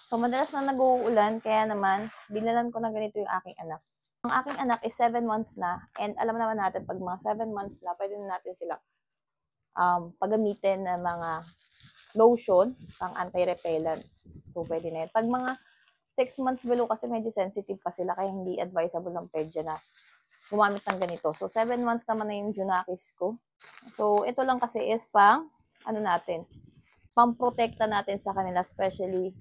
So, madalas na nag-uulan, kaya naman, binalan ko na ganito yung aking anak. Ang aking anak is 7 months na, and alam naman natin, pag mga 7 months na, pwede na natin sila paggamitin ng mga lotion, pang anti-repellent. So, pwede na yun. Pag mga 6 months below kasi medyo sensitive pa sila, kaya hindi advisable ng pedya na gumamit ng ganito. So, 7 months naman na yung Junakis ko. So, ito lang kasi is pang, pang-protekta natin sa kanila, especially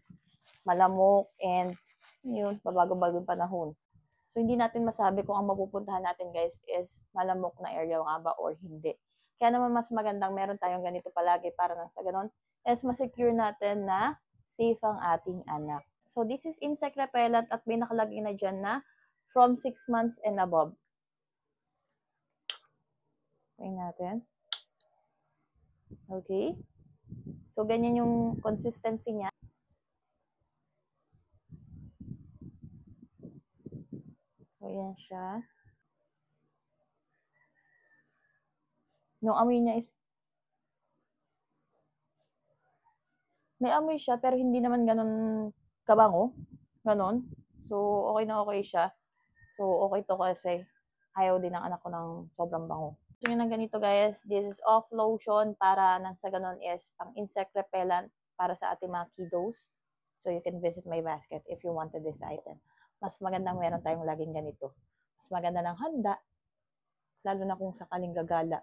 malamok and yun, pabago-bagong panahon. So, hindi natin masabi kung ang mapupuntahan natin, guys, is malamok na area nga ba or hindi. Kaya naman mas magandang meron tayong ganito palagi para nang sa ganon, is masecure natin na safe ang ating anak. So, this is insect repellent at may nakalagay na dyan na from 6 months and above. Try natin. Okay. So, ganyan yung consistency niya. So, yan siya. Yung amoy niya is may amoy siya, pero hindi naman ganun kabango. Ganon. So, okay na okay siya. So, okay to kasi ayaw din ng anak ko ng sobrang bango. So, yun ang ganito, guys. This is off lotion para nang sa ganon is pang insect repellent para sa ating mga kiddos. So, you can visit my basket if you wanted this item. Mas magandang meron tayong laging ganito. Mas maganda ng handa, lalo na kung sakaling gagala.